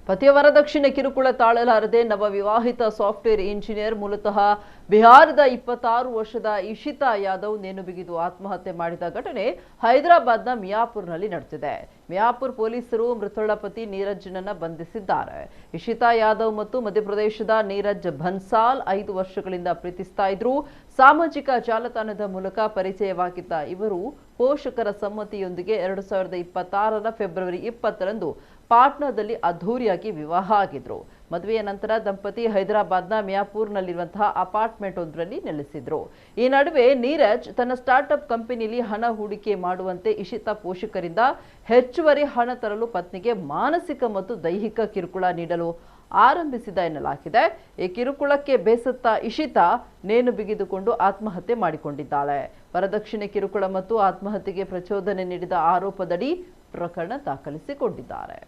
ಪತಿಯ ವರದಕ್ಷಿಣೆ ಕಿರುಕುಳ ತಾಳಲಾರದೆ ನವವಿವಾಹಿತ ಸಾಫ್ಟ್ವೇರ್ ಇಂಜಿನಿಯರ್ ಮೂಲತಃ ಬಿಹಾರದ 26 ವರ್ಷದ ಇಶಿತಾ ಯಾದವ್ ನೇಣು ಬಿಗಿದು ಆತ್ಮಹತ್ಯೆ ಮಾಡಿದ ಘಟನೆ ಹೈದರಾಬಾದ್ನ ಮಿಯಾಪುರ್ನಲ್ಲಿ ನಡೆದಿದೆ. ಮಿಯಾಪುರ್ ಪೊಲೀಸರು ಮೃತಳ ಪತಿ ನೀರಜ್ನನ್ನ ಬಂಧಿಸಿದ್ದಾರೆ. ಇಶಿತಾ ಯಾದವ್ ಮತ್ತು ಮಧ್ಯಪ್ರದೇಶದ ನೀರಜ್ ಬನ್ಸಾಲ್ 5 ವರ್ಷಗಳಿಂದ ಪ್ರೀತಿಸ್ತಾ ಇದ್ರು. ಸಾಮಾಜಿಕ ಜಾಲತಾಣದ ಮೂಲಕ ಪರಿಚಯವಾಗಿದ್ದ ಇವರು ಪೋಷಕರ ಸಮ್ಮತಿಯೊಂದಿಗೆ 2026ರ ಫೆಬ್ರವರಿ 20ರಂದು ಪಾಟ್ನಾದಲ್ಲಿ ಅದ್ಧೂರಿಯಾಗಿ ವಿವಾಹ ಆಗಿದ್ರು. ಮದುವೆಯ ನಂತರ ದಂಪತಿ ಹೈದರಾಬಾದ್ನ ಮಿಯಾಪುರ್ನಲ್ಲಿರುವಂತಹ ಅಪಾರ್ಟ್ಮೆಂಟ್ ಒಂದರಲ್ಲಿ ನೆಲೆಸಿದ್ರು. ಈ ನಡುವೆ ನೀರಜ್ ತನ್ನ ಸ್ಟಾರ್ಟ್ಅಪ್ ಕಂಪನಿಯಲ್ಲಿ ಹಣ ಹೂಡಿಕೆ ಮಾಡುವಂತೆ ಇಶಿತಾ ಪೋಷಕರಿಂದ ಹೆಚ್ಚುವರಿ ಹಣ ತರಲು ಪತ್ನಿಗೆ ಮಾನಸಿಕ ಮತ್ತು ದೈಹಿಕ ಕಿರುಕುಳ ನೀಡಲು ಆರಂಭಿಸಿದ ಎನ್ನಲಾಗಿದೆ. ಈ ಕಿರುಕುಳಕ್ಕೆ ಬೇಸತ್ತ ಇಶಿತಾ ನೇಣು ಬಿಗಿದುಕೊಂಡು ಆತ್ಮಹತ್ಯೆ ಮಾಡಿಕೊಂಡಿದ್ದಾಳೆ. ವರದಕ್ಷಿಣೆ ಕಿರುಕುಳ ಮತ್ತು ಆತ್ಮಹತ್ಯೆಗೆ ಪ್ರಚೋದನೆ ನೀಡಿದ ಆರೋಪದಡಿ ಪ್ರಕರಣ ದಾಖಲಿಸಿಕೊಂಡಿದ್ದಾರೆ.